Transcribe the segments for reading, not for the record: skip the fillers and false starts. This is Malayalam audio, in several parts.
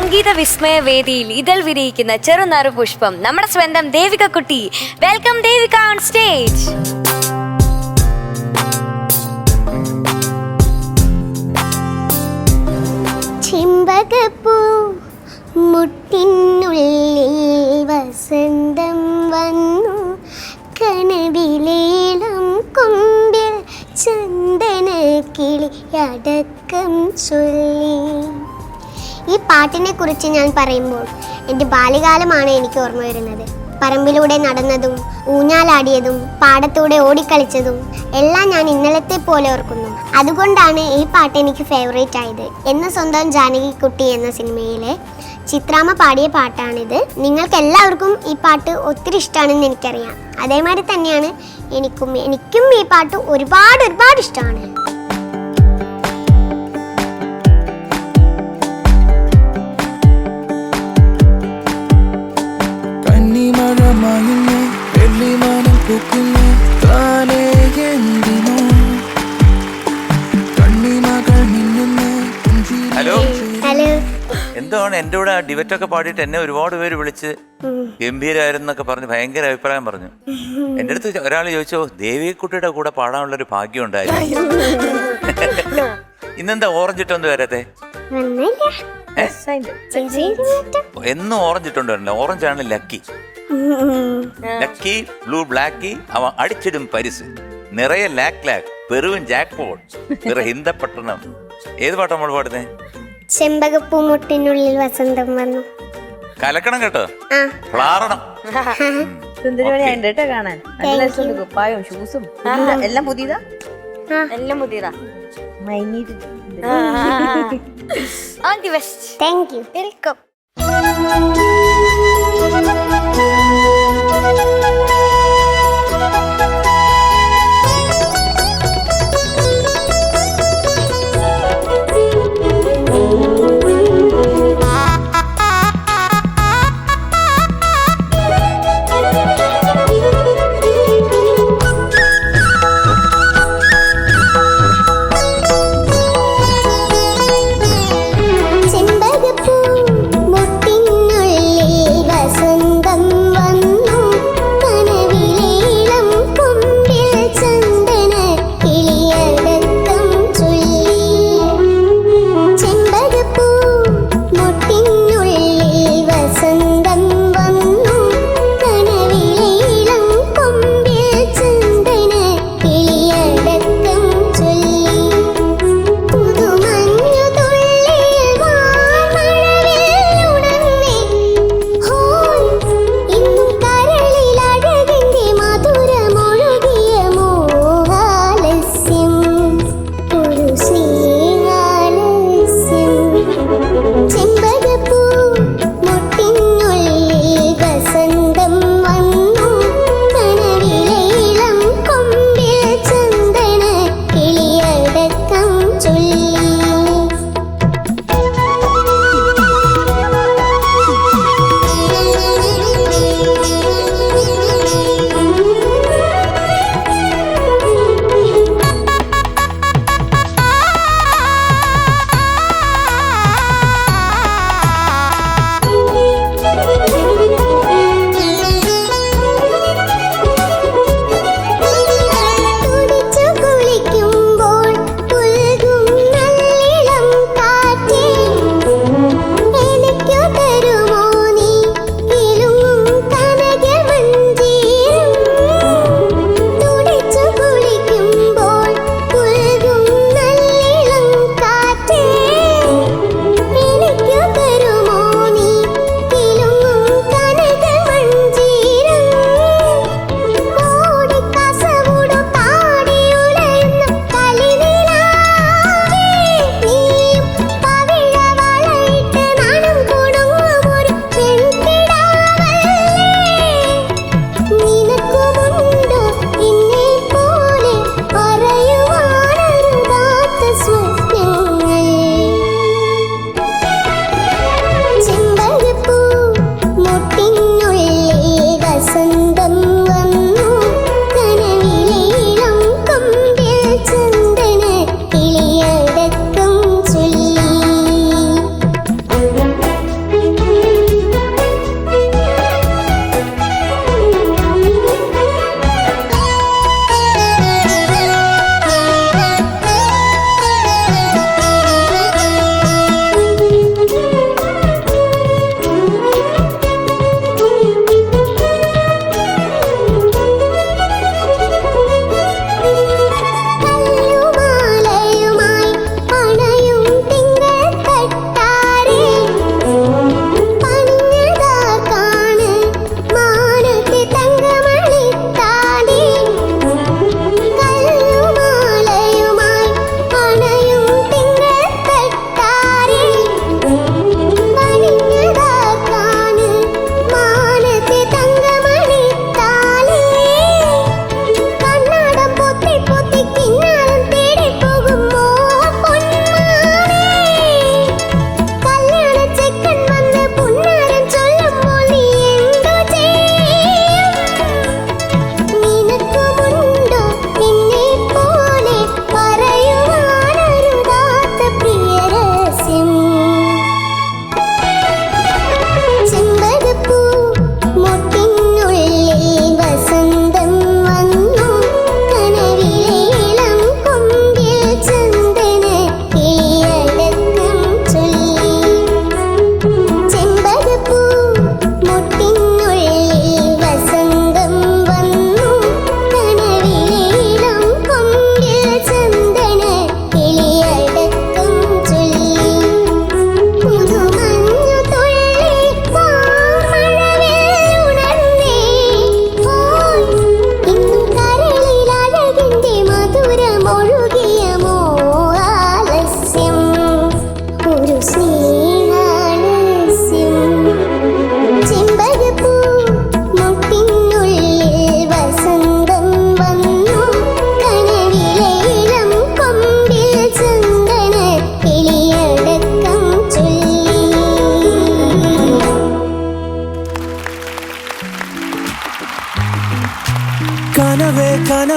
സംഗീത വിസ്മയ വേദിയിൽ ഇതൾ വിരിയിക്കുന്ന ചെറുനറു പുഷ്പം നമ്മുടെ സ്വന്തം ദേവിക കുട്ടി. Welcome Devika on stage. ചെമ്പകപ്പൂ മുട്ടിനുള്ളിൽ വസന്തം വന്നു, കനവിലേളം കൊമ്പിൽ ചന്ദന കിളി അടക്കം ചൊല്ലി. ഈ പാട്ടിനെ കുറിച്ച് ഞാൻ പറയുമ്പോൾ എൻ്റെ ബാല്യകാലമാണ് എനിക്ക് ഓർമ്മ വരുന്നത്. പറമ്പിലൂടെ നടന്നതും ഊഞ്ഞാലാടിയതും പാടത്തൂടെ ഓടിക്കളിച്ചതും എല്ലാം ഞാൻ ഇന്നലത്തെ പോലെ ഓർക്കുന്നു. അതുകൊണ്ടാണ് ഈ പാട്ട് എനിക്ക് ഫേവറേറ്റ് ആയത്. എന്ന സ്വന്തം ജാനകിക്കുട്ടി എന്ന സിനിമയിലെ ചിത്രാമ്മ പാടിയ പാട്ടാണിത്. നിങ്ങൾക്ക് എല്ലാവർക്കും ഈ പാട്ട് ഒത്തിരി ഇഷ്ടമാണെന്ന് എനിക്കറിയാം. അതേമാതിരി തന്നെയാണ് എനിക്കും ഈ പാട്ട് ഒരുപാട് ഇഷ്ടമാണ്. Hello hello. എന്താണ് എൻ്റെ കൂടെ ഡിബറ്റ് ഒക്കെ പാടിയിട്ട് എന്നെ ഒരുപാട് പേര് വിളിച്ച് ഗംഭീരമായിരുന്നൊക്കെ പറഞ്ഞ് ഭയങ്കര അഭിപ്രായം പറഞ്ഞു. എൻ്റെ അടുത്ത് ഒരാൾ ചോദിച്ചോ ദേവികുട്ടിയുടെ കൂടെ പാടാനുള്ളൊരു ഭാഗ്യം ഉണ്ടായിരുന്നു. ഇന്നെന്താ ഓറഞ്ച് ഇട്ടൊന്നും വരാത്തെ? എന്നും ഓറഞ്ച് ഇട്ടോണ്ട് വരണല്ലോ. ഓറഞ്ച് ആണ് ലക്കി. ലക്കി ബ്ലൂ ബ്ലാക്കി അവ അടിച്ചിടും പരിസ് നിറയെ ലാക്ക് പെറുവും ജാക്ക് പോട്ട് നിറ ഹിന്ദപട്ടണം. ഏത് പാട്ടാ നമ്മൾ പാടുന്നേ? ചെമ്പകപ്പൂ മുട്ടിനുള്ളിൽ വസന്തം വന്നു. കലക്കണം കേട്ടോ, ഫ്ലാറണം. കേട്ടോ കാണാൻ. നല്ല രസമുണ്ട്. കുപ്പായവും ഷൂസും എല്ലാം പുതിയതാ. എല്ലാം മുതിരാ. All the best. Thank you. Welcome. ചെമ്പകപ്പൂ മുട്ടിനുള്ളിൽ വസന്തം വന്നു,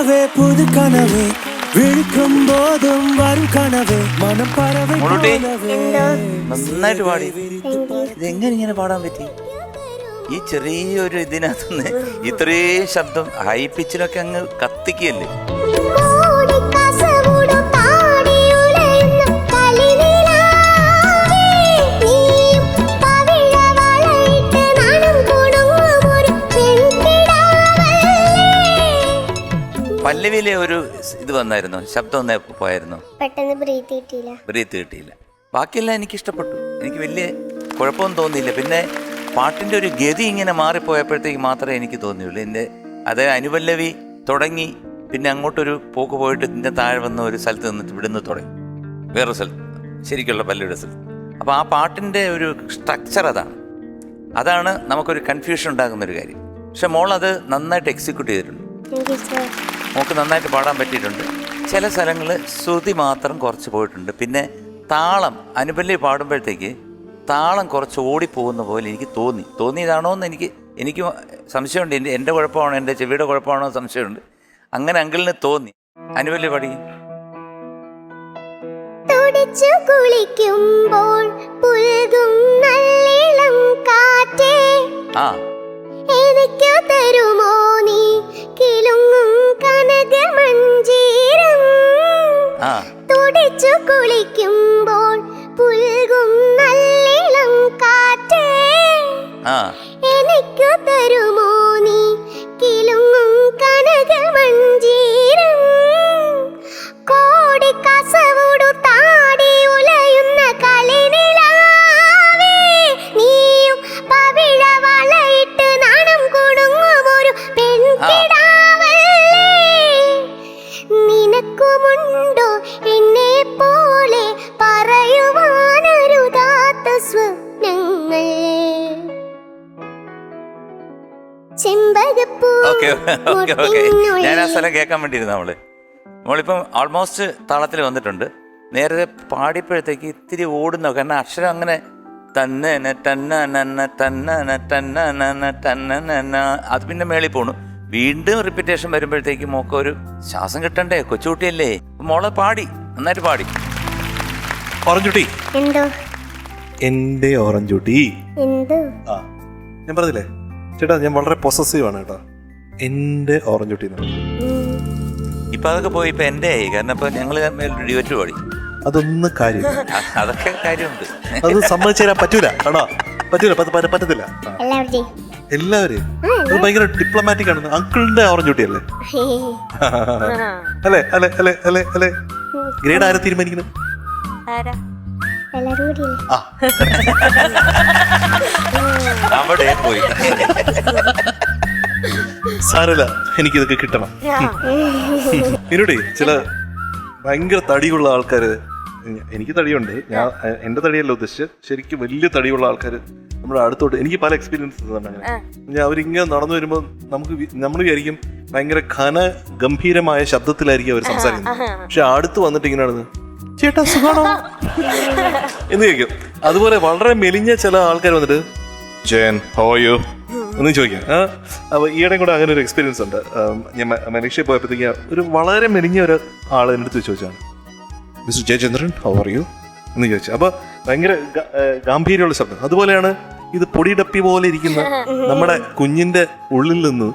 நிலாவே புது கனவே விழிக்கும் போதும் வரும் கனவே മനം പറവൈ മോളൂട്ടി എന്തോ നന്നായിട്ട് പാടി. Thank U. ഇതെങ്ങനെ ഇങ്ങനെ പാടാൻ പറ്റി? ഈ ചെറിയൊരു ഇതിനകത്തുനിന്ന് ഇത്രയും ശബ്ദം ഹൈ പിച്ചിലൊക്കെ അങ്ങ് കത്തിക്കല്ലേ. കോടിക്കസവുടു താടിയുലയുന്ന കളിനിലാവേ, നീയും പവിഴവളയിട്ട് നാണം കൊടുങ്ങുമൊരു പെൺകിടാവല്ലേ. പല്ലവിയിലെ ഒരു ഇത് വന്നായിരുന്നു, ശബ്ദം ഒന്നേ പോയായിരുന്നു, പെട്ടെന്ന് ബ്രീത്ത് കിട്ടിയില്ല. ബ്രീത്ത് കിട്ടിയില്ല. ബാക്കിയെല്ലാം എനിക്ക് ഇഷ്ടപ്പെട്ടു, എനിക്ക് വലിയ കുഴപ്പമൊന്നും തോന്നിയില്ല. പിന്നെ പാട്ടിൻ്റെ ഒരു ഗതി ഇങ്ങനെ മാറിപ്പോയപ്പോഴത്തേക്ക് മാത്രമേ എനിക്ക് തോന്നിയുള്ളൂ. എൻ്റെ അത് അനുപല്ലവി തുടങ്ങി, പിന്നെ അങ്ങോട്ടൊരു പോക്ക് പോയിട്ട് ഇതിൻ്റെ താഴെ വന്ന ഒരു സ്ഥലത്ത് നിന്നിട്ട് ഇവിടുന്ന് തുടങ്ങി വേറൊരു സ്ഥലത്ത്, ശരിക്കുള്ള പല്ലവിയുടെ സ്ഥലത്ത്. അപ്പോൾ ആ പാട്ടിൻ്റെ ഒരു സ്ട്രക്ചർ അതാണ് നമുക്കൊരു കൺഫ്യൂഷൻ ഉണ്ടാകുന്നൊരു കാര്യം. പക്ഷെ മോളത് നന്നായിട്ട് എക്സിക്യൂട്ട് ചെയ്തിട്ടുണ്ട്. Thank you sir. മോൾക്ക് നന്നായിട്ട് പാടാൻ പറ്റിയിട്ടുണ്ട്. ചില സ്ഥലങ്ങളിൽ ശ്രുതി മാത്രം കുറച്ച് പോയിട്ടുണ്ട്. പിന്നെ താളം അനുപല്ലവി പാടുമ്പോഴത്തേക്ക് താളം കുറച്ച് ഓടിപ്പോകുന്ന പോലെ എനിക്ക് തോന്നിയതാണോ എന്ന് എനിക്ക് സംശയമുണ്ട്. എൻ്റെ കുഴപ്പമാണോ എൻ്റെ ചെവിയുടെ കുഴപ്പമാണോ എന്ന് സംശയമുണ്ട്. അങ്ങനെ അങ്കിളിന് തോന്നി. അനുപല്ലവി പാടി. തുടിച്ചു കുളിക്കുമ്പോൾ പുൽകും നല്ലിളം കാറ്റേ, ആ എനിക്കു തരുമോ നീ കിലുങ്ങും കനകമഞ്ചീരം. ആ തുടിച്ചു കുളിക്കുമ്പോൾ പുൽകും നല്ലിളം കാറ്റേ, ആ എനിക്കു തരുമോ നീ കിലുങ്ങും കനകമഞ്ചീരം. കോടിക്കസവുടു താടി ഉലയുന്ന കളിനിലാവേ, നീയും പവിഴവളയിട്ട് നാണം കൊടുങ്ങുമൊരു പെൺകിടാവല്ലേ. നിനക്കുമുണ്ടോ എന്നെ പോലെ പറയുവാനരുതാത്ത സ്വപ്നങ്ങൾ? ചെമ്പകപ്പൂ ഓക്കെ ഓക്കെ ഓക്കെ ഞാൻ ആ സ്ഥലം കേൾക്കാൻ വേണ്ടിയിരുന്നു. നമ്മളിപ്പം ഓൾമോസ്റ്റ് താളത്തിൽ വന്നിട്ടുണ്ട്. നേരത്തെ പാടിയപ്പോഴത്തേക്ക് ഇത്തിരി ഓടുന്ന, കാരണം അക്ഷരം അങ്ങനെ തന്നന തന്നന തന്നന തന്നന തന്നന അത് പിന്നെ മേളിൽ പോണു. വീണ്ടും റിപ്പീറ്റേഷൻ വരുമ്പോഴത്തേക്ക് മോക്ക് ഒരു ശ്വാസം കിട്ടണ്ടേ, കൊച്ചുകുട്ടിയല്ലേ. മോളെ പാടി, നന്നായിട്ട് പാടി. ഓറഞ്ചുട്ടി, എന്തോ എൻ്റെ ഓറഞ്ചുട്ടി. എന്തോ ആ ഞാൻ പറഞ്ഞില്ലേ ചേട്ടാ, ഞാൻ വളരെ പൊസസീവ് ആണ് കേട്ടോ. എൻ്റെ ഓറഞ്ചുട്ടി എന്ന് പറഞ്ഞു. ഇപ്പൊ അതൊക്കെ പോയി ഇപ്പൊ എൻ്റെ ആയി. കാരണം ഇപ്പൊ ഞങ്ങള് ഡിവറ്റ് പാടി. അതൊന്നും കാര്യം, അതൊക്കെ കാര്യമുണ്ട്. അത് സമ്മതിച്ചു തരാൻ പറ്റൂല കേട്ടോ, പറ്റത്തില്ല. ആ. എല്ലാവരുടെയും എല്ലാവരെയും അത് ഭയങ്കര ഡിപ്ലോമാറ്റിക് ആണ്. അങ്കിളിന്റെ ഓറഞ്ചുട്ടി അല്ലേ? അല്ലേ അല്ലേ അല്ലേ അല്ലേ അല്ലേ ഗ്രേഡ് ആരെ തീരുമാനിക്കുന്നത്? ആരാ? എല്ലാവരും കൂടിയല്ലേ? ആ അവിടെ പോയി. സാരല്ല, എനിക്കിതൊക്കെ കിട്ടണം. ഇതിനോടെ ചില ഭയങ്കര തടിയുള്ള ആൾക്കാര്, എനിക്ക് തടിയുണ്ട്, ഞാൻ എന്റെ തടിയല്ല ഉദ്ദേശിച്ച്, ശരിക്കും വലിയ തടിയുള്ള ആൾക്കാര് നമ്മുടെ അടുത്തോട്ട്, എനിക്ക് പല എക്സ്പീരിയൻസസ് ഉണ്ട് അങ്ങനെ. അവരിങ്ങനെ നടന്നു വരുമ്പോൾ നമ്മൾ വിചാരിക്കും ഭയങ്കര ഗംഭീരമായ ശബ്ദത്തിലായിരിക്കും അവർ സംസാരിക്കുന്നത്. പക്ഷെ അടുത്ത് വന്നിട്ട് ഇങ്ങനെയാണ്, ചേട്ടാ സുഖാണോ എന്ന് ചോദിക്കും. അതുപോലെ വളരെ മെലിഞ്ഞ ചില ആൾക്കാർ വന്നിട്ട് ജയൻ ഹൗ ആർ യു എന്ന് ചോദിക്കാം. അപ്പോൾ ഈയിടെ കൂടെ അങ്ങനെ ഒരു എക്സ്പീരിയൻസ് ഉണ്ട്. ഞാൻ മലേഷ്യ പോയപ്പോഴത്തേക്ക് ഒരു വളരെ മെലിഞ്ഞ ഒരു ആൾ എൻ്റെ അടുത്ത് ചോദിച്ചാണ്, mister Jayachandran how are you എന്ന് ചോദിച്ചു. അപ്പോൾ ഭയങ്കര ഗാംഭീര്യമുള്ള ശബ്ദം. അതുപോലെയാണ് ഇത് പൊടിടപ്പി പോലെ ഇരിക്കുന്ന നമ്മുടെ കുഞ്ഞിൻ്റെ ഉള്ളിൽ നിന്ന്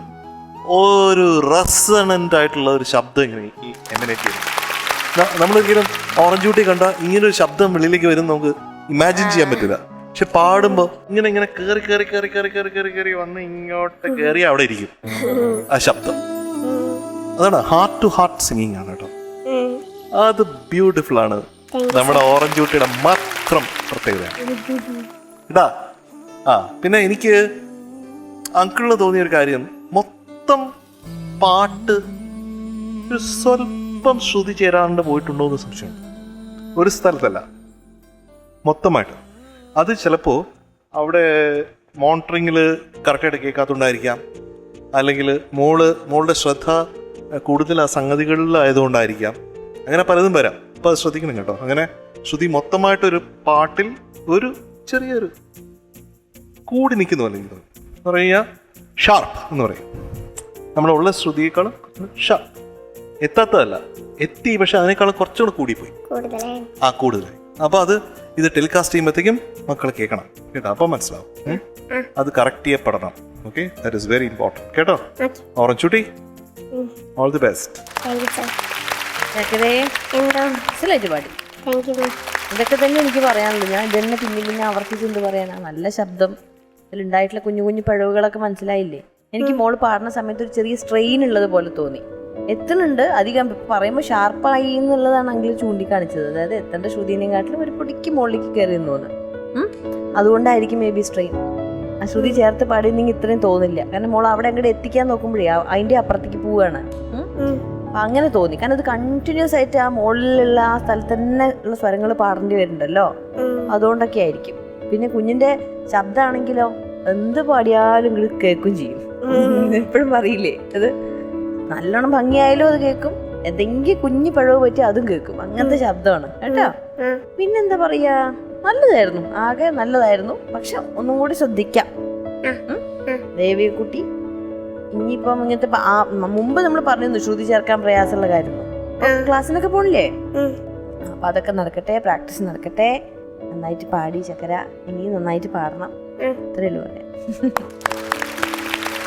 ഒരു റെസണന്റ് ആയിട്ടുള്ള ഒരു ശബ്ദം ഇങ്ങനെ ഈ എമിനേറ്റ് ചെയ്യുന്നു. നമ്മളൊരിക്കലും ഓറഞ്ച് കണ്ട ഇങ്ങനൊരു ശബ്ദം വെളിയിലേക്ക് വരും നമുക്ക് ഇമാജിൻ ചെയ്യാൻ പറ്റില്ല. പക്ഷെ പാടുമ്പോൾ ഇങ്ങനെ ഇങ്ങനെ കേറി കേറി കേറി കേറി കേറി കേറി കേറി വന്ന് ഇങ്ങോട്ട് കയറി അവിടെ ഇരിക്കും ആ ശബ്ദം. അതാണ് ഹാർട്ട് ടു ഹാർട്ട് സിംഗിങ് ആണ് കേട്ടോ. അത് ബ്യൂട്ടിഫുൾ ആണ്. നമ്മുടെ ഓറഞ്ച് കുട്ടിയുടെ മാത്രം പ്രത്യേകതയാണ് ഇതാ. പിന്നെ എനിക്ക് അങ്കിളിന് തോന്നിയ ഒരു കാര്യം, മൊത്തം പാട്ട് ഒരു സ്വല്പം ശ്രുതി ചേരാണ്ട് പോയിട്ടുണ്ടോ എന്ന് സംശയമുണ്ട്. ഒരു സ്ഥലത്തല്ല, മൊത്തമായിട്ട്. അത് ചിലപ്പോൾ അവിടെ മോണിറ്ററിങ്ങിൽ കറക്റ്റായിട്ട് കേൾക്കാത്തതുകൊണ്ടായിരിക്കാം, അല്ലെങ്കിൽ മോളുടെ ശ്രദ്ധ കൂടുതൽ ആ സംഗതികളിലായതുകൊണ്ടായിരിക്കാം. അങ്ങനെ പലതും വരാം. അപ്പോൾ അത് ശ്രദ്ധിക്കണം കേട്ടോ. അങ്ങനെ ശ്രുതി മൊത്തമായിട്ടൊരു പാട്ടിൽ ഒരു ചെറിയൊരു കൂടി നിൽക്കുന്നു, അല്ലെങ്കിൽ പറയുക ഷാർപ്പ് എന്ന് പറയും. നമ്മളുള്ള ശ്രുതിയേക്കാളും ഷാർപ്പ് എത്താത്തതല്ല, എത്തി, പക്ഷെ അതിനേക്കാളും കുറച്ചുകൂടെ കൂടിപ്പോയി. കൂടുതലായി. കൂടുതലായി. അപ്പൊ അത് ഇത് ടെലികാസ്റ്റ് ചെയ്യുമ്പോഴത്തേക്കും മക്കൾ കേൾക്കണം കേട്ടോ, അപ്പൊ മനസ്സിലാവും. അത് കറക്റ്റ് ചെയ്യപ്പെടണം. Okay, that is very important കേട്ടോ. ഓറഞ്ചുട്ടി, all the best. Thank you sir. ചക്കരേ എന്തോ മനസ്സിലായിട്ട് പാടി. Thank you ma'am. ഇതൊക്കെ തന്നെ എനിക്ക് പറയാനുള്ളൂ. ഞാൻ ഇതന്നെ പിന്നെ ആവർത്തിച്ച് എന്ത് പറയാനാ, നല്ല ശബ്ദം, അതിലുണ്ടായിട്ടുള്ള കുഞ്ഞു കുഞ്ഞു പിഴവുകളൊക്കെ മനസ്സിലായില്ലേ. എനിക്ക് മോള് പാടുന്ന സമയത്ത് ഒരു ചെറിയ സ്ട്രെയിൻ ഉള്ളത് പോലെ തോന്നി. എത്തുന്നുണ്ട്, അധികം പറയുമ്പോൾ ഷാർപ്പായി എന്നുള്ളതാണ് അങ്കിൾ ചൂണ്ടിക്കാണിച്ചത്. അതായത് എത്തേണ്ട ശ്രുതിനെയും കാട്ടിലും ഒരു പൊടിക്ക് മുകളിലേക്ക് കയറി എന്ന് തോന്നുന്നു. അതുകൊണ്ടായിരിക്കും മേ ബി സ്ട്രെയിൻ. ആ ശ്രുതി ചേർത്ത് പാടിയെന്നെങ്കിൽ ഇത്രയും തോന്നില്ല. കാരണം മോൾ അവിടെ അങ്ങോട്ട് എത്തിക്കാൻ നോക്കുമ്പോഴേ അതിൻ്റെ അപ്പുറത്തേക്ക് പോവുകയാണ്. അപ്പം അങ്ങനെ തോന്നി. കാരണം അത് കണ്ടിന്യൂസ് ആയിട്ട് ആ മുകളിലുള്ള ആ സ്ഥലത്ത് തന്നെ ഉള്ള സ്വരങ്ങൾ പാടേണ്ടി വരുന്നുണ്ടല്ലോ, അതുകൊണ്ടൊക്കെ ആയിരിക്കും. പിന്നെ കുഞ്ഞിന്റെ ശബ്ദമാണെങ്കിലോ എന്ത് പാടിയാലും ഇങ്ങോട്ട് കേൾക്കും ചെയ്യും. എപ്പോഴും പറയില്ലേ, അത് നല്ലോണം ഭംഗിയായാലും അത് കേൾക്കും, എന്തെങ്കിലും കുഞ്ഞു പിഴവ് പറ്റി അതും കേൾക്കും. അങ്ങനത്തെ ശബ്ദമാണ് കേട്ടോ. പിന്നെന്താ പറയാ, നല്ലതായിരുന്നു, ആകെ നല്ലതായിരുന്നു. പക്ഷെ ഒന്നും കൂടി ശ്രദ്ധിക്കാം. ദേവികുട്ടി ഇനിയിപ്പം ഇങ്ങനത്തെ മുമ്പ് നമ്മൾ പറഞ്ഞു ശ്രുതി ചേർക്കാൻ പ്രയാസമുള്ള കാര്യമോ, ക്ലാസ്സിനൊക്കെ പോണില്ലേ? അപ്പൊ അതൊക്കെ നടക്കട്ടെ, പ്രാക്ടീസ് നടക്കട്ടെ. നന്നായിട്ട് പാടി ചക്കര, ഇനിയും നന്നായിട്ട് പാടണം. ഇത്രയല്ലേ പറയാം.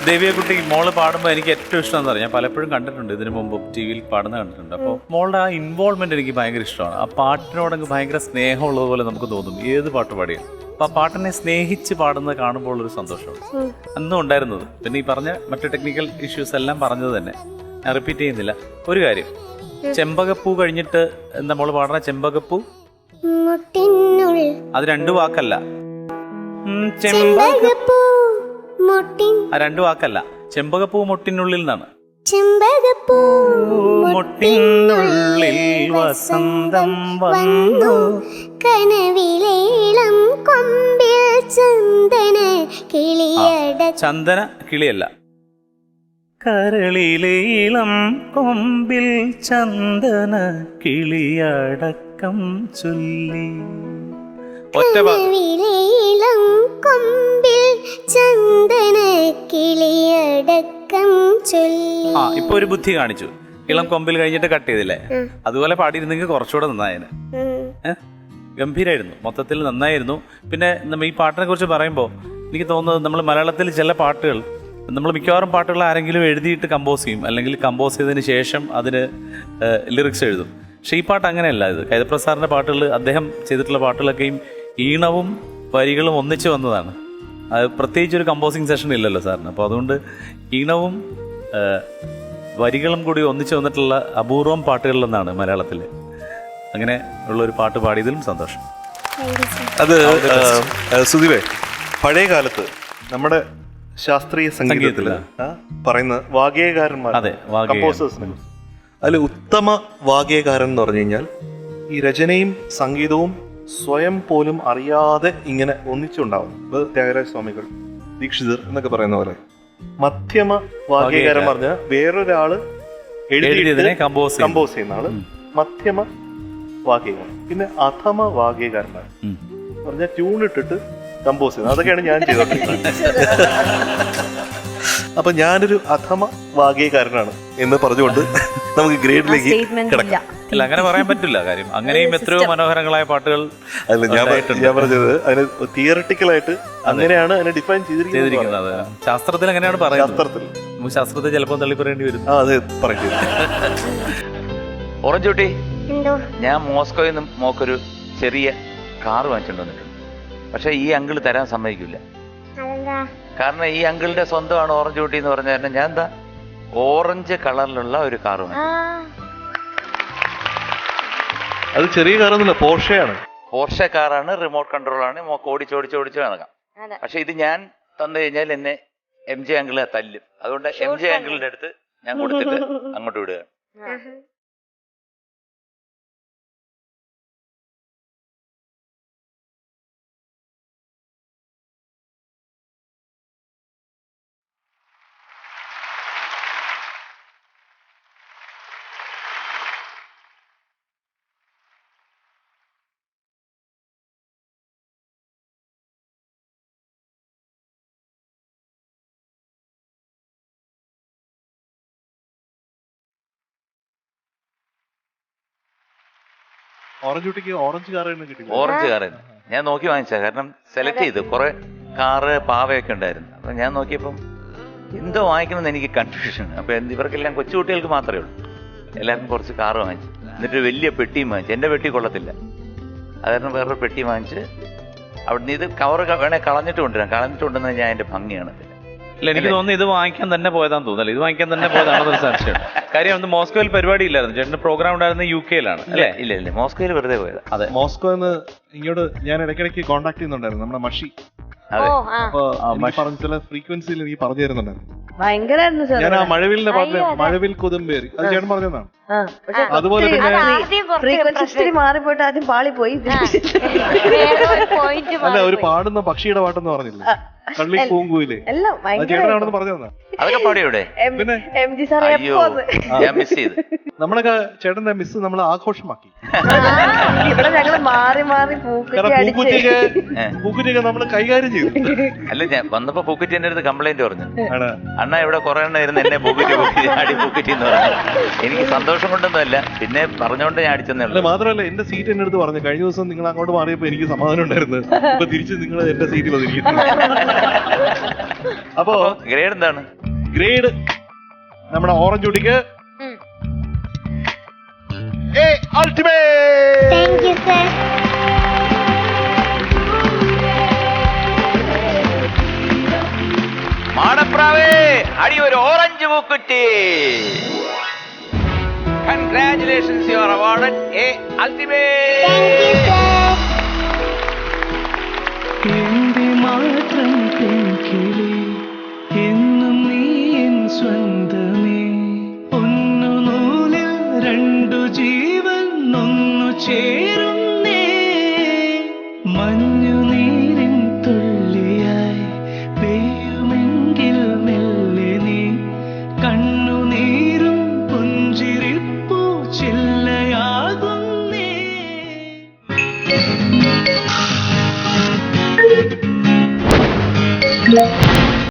ദേവിയെക്കുട്ടി മോള് പാടുമ്പോൾ എനിക്ക് ഏറ്റവും ഇഷ്ടം എന്താ പറയുക, ഞാൻ പലപ്പോഴും കണ്ടിട്ടുണ്ട്, ഇതിനു മുമ്പ് ടി വിയിൽ പാടുന്ന കണ്ടിട്ടുണ്ട്. അപ്പോൾ മോളുടെ ആ ഇൻവോൾവ്മെന്റ് എനിക്ക് ഭയങ്കര ഇഷ്ടമാണ്. ആ പാട്ടിനോടങ്ങ് ഭയങ്കര സ്നേഹമുള്ളതുപോലെ നമുക്ക് തോന്നും ഏത് പാട്ട് പാടിയാലും. അപ്പോൾ ആ പാട്ടിനെ സ്നേഹിച്ച് പാടുന്നത് കാണുമ്പോൾ ഉള്ളൊരു സന്തോഷമാണ് അന്നും ഉണ്ടായിരുന്നത്. പിന്നെ ഈ പറഞ്ഞ മറ്റു ടെക്നിക്കൽ ഇഷ്യൂസ് എല്ലാം പറഞ്ഞത് തന്നെ ഞാൻ റിപ്പീറ്റ് ചെയ്യുന്നില്ല. ഒരു കാര്യം, ചെമ്പകപ്പൂ കഴിഞ്ഞിട്ട് എന്താ മോള് പാടുന്ന? ചെമ്പകപ്പൂ അത് 2 വാക്കല്ല, ചെമ്പകപ്പൂ ആ 2 വാക്കല്ല, ചെമ്പകപ്പൂ മുട്ടിനുള്ളിൽ നിന്നാണ്. ചെമ്പകപ്പൂ മുട്ടിനുള്ളിൽ വസന്തം വന്നു, കനവിലേളം കൊമ്പിൽ ചന്ദന കിളിയട. ചന്ദന കിളിയല്ല, കരളിലേളം കൊമ്പിൽ ചന്ദന കിളിയടക്കം ചൊല്ലി. ഒറ്റ കനവിലേളം കൊമ്പിൽ ചന്ദന കിളിയടക്കം ചൊല്ലി. ഇപ്പൊ ഒരു ബുദ്ധി കാണിച്ചു. ഇളം കൊമ്പിൽ കഴിഞ്ഞിട്ട് കട്ട് ചെയ്തില്ലേ, അതുപോലെ പാടിയിരുന്നെങ്കിൽ കുറച്ചുകൂടെ നന്നായേനെ. ഗംഭീരായിരുന്നു, മൊത്തത്തിൽ നന്നായിരുന്നു. പിന്നെ നമ്മൾ ഈ പാട്ടിനെ കുറിച്ച് പറയുമ്പോൾ എനിക്ക് തോന്നുന്നത്, നമ്മൾ മലയാളത്തിൽ ചില പാട്ടുകൾ, നമ്മൾ മിക്കവാറും പാട്ടുകൾ ആരെങ്കിലും എഴുതിയിട്ട് കമ്പോസ് ചെയ്യും, അല്ലെങ്കിൽ കമ്പോസ് ചെയ്തതിന് ശേഷം അതിന് ലിറിക്സ് എഴുതും. പക്ഷേ ഈ പാട്ട് അങ്ങനെയല്ല. ഇത് കൈതപ്രസാദ് സാറിൻ്റെ പാട്ടുകൾ, അദ്ദേഹം ചെയ്തിട്ടുള്ള പാട്ടുകളൊക്കെയും ഈണവും വരികളും ഒന്നിച്ച് വന്നതാണ്. അത് പ്രത്യേകിച്ച് ഒരു കമ്പോസിങ് സെഷൻ ഇല്ലല്ലോ സാറിന്. അപ്പോൾ അതുകൊണ്ട് ഈണവും വരികളും കൂടി ഒന്നിച്ച് വന്നിട്ടുള്ള അപൂർവം പാട്ടുകളിലൊന്നാണ് മലയാളത്തിൽ. അങ്ങനെ ഉള്ളൊരു പാട്ട് പാടിയതിലും സന്തോഷം. അത് സുധീവേ, പഴയ കാലത്ത് നമ്മുടെ ശാസ്ത്രീയ സംഗീതത്തിൽ പറയുന്ന വാഗ്ഗേയകാരന്മാർ, കമ്പോസേഴ്സിനെ, അതിൽ ഉത്തമ വാഗ്ഗേയകാരൻ എന്ന് പറഞ്ഞു കഴിഞ്ഞാൽ ഈ രചനയും സംഗീതവും സ്വയം പോലും അറിയാതെ ഇങ്ങനെ ഒന്നിച്ചുണ്ടാവും. ത്യാഗരാജ സ്വാമികൾ, ദീക്ഷിതർ എന്നൊക്കെ പറയുന്ന പോലെ. മധ്യമ വാഗ്ഗേയകാരൻ പറഞ്ഞാൽ വേറൊരാള് എഴുതിയതിനെ കമ്പോസ് ചെയ്യുന്ന ആള് മധ്യമ വാഗ്ഗേയകാരൻ. പിന്നെ അധമ വാഗ്ഗേയകാരന്മാർ പറഞ്ഞാൽ ട്യൂൺ ഇട്ടിട്ട് കമ്പോസ് ചെയ്യുന്നത്. അതൊക്കെയാണ് ഞാൻ ചെയ്തോണ്ടിരിക്കുന്നത്. അപ്പൊ ഞാനൊരു അധമ വാഗ്ഗേയകാരനാണ് എന്ന് പറഞ്ഞുകൊണ്ട് നമുക്ക് ഗ്രേഡിലേക്ക് കിടക്കാം. അല്ല, അങ്ങനെ പറയാൻ പറ്റില്ല. കാര്യം അങ്ങനെയും എത്രയോ മനോഹരങ്ങളായ പാട്ടുകൾ. അല്ല, ഞാൻ പറഞ്ഞത് അതിന് തിയറിറ്റിക്കലായിട്ട് അങ്ങനെയാണ് അതിനെ ഡിഫൈൻ ചെയ്തിരിക്കുന്നത്. ശാസ്ത്രത്തിൽ അങ്ങനെയാണ് പറയുന്നത്. ശാസ്ത്രത്തെ ചിലപ്പോൾ തള്ളി പറയേണ്ടി വരും. അതെ, പറയേണ്ടി വരും. ഓറഞ്ചുട്ടി, ഞാൻ മോസ്കോയിൽ നിന്നും മോക്കൊരു ചെറിയ കാറ് വാങ്ങിച്ചിട്ട് വന്നിട്ടുണ്ട്. പക്ഷെ ഈ അങ്കിള് തരാൻ സമ്മതിക്കില്ല. കാരണം ഈ അങ്കിളിന്റെ സ്വന്തമാണ് ഓറഞ്ച് കുട്ടി എന്ന് പറഞ്ഞ കാരണം ഞാൻ എന്താ ഓറഞ്ച് കളറിലുള്ള ഒരു കാറ് വാങ്ങി. അത് ചെറിയ കാറൊന്നുമില്ല, പോർഷയാണ്. പോർഷെ കാറാണ്, റിമോട്ട് കൺട്രോളാണ്, മോക്ക് ഓടിച്ചോടിച്ച് നടക്കാം. പക്ഷെ ഇത് ഞാൻ തന്നു കഴിഞ്ഞാൽ എന്നെ MJ അങ്കിളെ തല്ലും. അതുകൊണ്ട് MJ അങ്കിളിന്റെ അടുത്ത് ഞാൻ കൊടുത്തിട്ട് അങ്ങോട്ട് വിടുകയാണ്. ഓറഞ്ച് കുട്ടിക്ക് ഓറഞ്ച് കാർ കിട്ടില്ല. ഓറഞ്ച് കാറായിരുന്നു ഞാൻ നോക്കി വാങ്ങിച്ച. കാരണം സെലക്ട് ചെയ്തു കുറെ കാറ് പാവയൊക്കെ ഉണ്ടായിരുന്നു. അപ്പൊ ഞാൻ നോക്കിയപ്പം എന്തോ വാങ്ങിക്കണമെന്ന് എനിക്ക് കൺഫ്യൂഷൻ. അപ്പൊ ഇവർക്കെല്ലാം കൊച്ചുകുട്ടികൾക്ക് മാത്രമേ ഉള്ളൂ. എല്ലാവർക്കും കുറച്ച് കാറ് വാങ്ങിച്ചു. എന്നിട്ട് വലിയ പെട്ടിയും വാങ്ങിച്ചു. എന്റെ പെട്ടി കൊള്ളത്തില്ല, അത് കാരണം വേറൊരു പെട്ടി വാങ്ങിച്ച് അവിടുന്ന് ഇത് കവർ വേണേ കളഞ്ഞിട്ട് കൊണ്ടുവരാം. കളഞ്ഞിട്ട് കൊണ്ടുവന്നാൽ ഞാൻ എന്റെ ഭംഗിയാണ്. അല്ല എനിക്ക് തോന്നുന്നു ഇത് വാങ്ങിക്കാൻ തന്നെ പോയതാന്ന് തോന്നുന്നില്ല. ഇത് വാങ്ങിക്കാൻ തന്നെ പോയതാണെന്നൊരു സംശയമുണ്ട്. കാര്യം അന്ന് മോസ്കോയിൽ പരിപാടി ഇല്ലായിരുന്നു. ചേട്ടന്റെ പ്രോഗ്രാം ഉണ്ടായിരുന്ന UK ലാണ് അല്ലേ? ഇല്ല മോസ്കോയിൽ വെറുതെ പോയതാ. അതെ, മോസ്കോന്ന് ഇങ്ങോട്ട് ഞാൻ ഇടയ്ക്കിടയ്ക്ക് കോൺടാക്ട് ചെയ്യുന്നുണ്ടായിരുന്നു നമ്മുടെ മഷി. അതെ അപ്പൊ പറഞ്ഞ ചില ഫ്രീക്വൻസിയിൽ നീ പറഞ്ഞു തരുന്നുണ്ടായിരുന്നു. ഭയങ്കരായിരുന്നു സാർ. ഞാൻ ആ മഴവിലിന്റെ പാട്ടില് മഴവിൽ കൊതുമ്പേറി അത് ചേട്ടൻ പറഞ്ഞതാണ്. അതുപോലെ പിന്നെ ഫ്രീക്വൻസി ഇത്തിരി മാറിപ്പോയിട്ട് ആദ്യം പാളിപ്പോയി. അല്ല ഒരു പാടുന്ന പക്ഷിയുടെ പാട്ടെന്ന് പറഞ്ഞില്ലേ, കള്ളി പൂങ്കൂയിലെ, എല്ലാം അത് ചേട്ടനാണെന്ന് പറഞ്ഞു തന്നെ. അതൊക്കെ പാടിയോടെ? പിന്നെ MG സാർ അയ്യോ ഞാൻ മിസ് ചെയ്ത്. നമ്മളൊക്കെ ചേട്ടന്റെ മിസ് നമ്മൾ ആഘോഷമാക്കി. ഇവിടെ ഞങ്ങള് മാറി മാറി കാരണം പൂക്കുറ്റിയൊക്കെ നമ്മൾ കൈകാര്യം ചെയ്തു. അല്ല ഞാൻ വന്നപ്പോ പൂക്കുറ്റി എന്റെ അടുത്ത് കംപ്ലൈന്റ് പറഞ്ഞു, ആണ് അണ്ണ ഇവിടെ കുറെ എണ്ണം ഇരുന്ന് എന്നെ പൂക്കുറ്റി അടി പൂക്കുറ്റി എന്ന് പറഞ്ഞു. എനിക്ക് സന്തോഷം കൊണ്ടൊന്നുമല്ല, പിന്നെ പറഞ്ഞോണ്ട് ഞാൻ അടിച്ചെന്നേ അല്ല ഉള്ളൂ. മാത്രമല്ല എന്റെ സീറ്റ് എന്റെ അടുത്ത് പറഞ്ഞു, കഴിഞ്ഞ ദിവസം നിങ്ങൾ അങ്ങോട്ട് മാറിയപ്പോ എനിക്ക് സമാധാനം ഉണ്ടായിരുന്നു, ഇപ്പൊ തിരിച്ച് നിങ്ങൾ എന്റെ സീറ്റ് വന്നിരിക്കുന്നു. അപ്പോ ഗ്രേഡ് എന്താണ്? ഗ്രേഡ് നമ്മുടെ ഓറഞ്ച് കുട്ടിക്ക് അൾട്ടിമേറ്റ്. Thank you sir. മാടപ്രാവേ അടി ഒരു ഓറഞ്ച് പൂക്കുറ്റി. Congratulations, you are awarded a ultimate. Thank you sir. എന്റെ മാത്രം പെൺകിളി എന്നും നീ എൻ സ്വന്തമേ. ഒന്നു നൂലിൽ രണ്ടു ജീവൻ ഒന്നു ചേ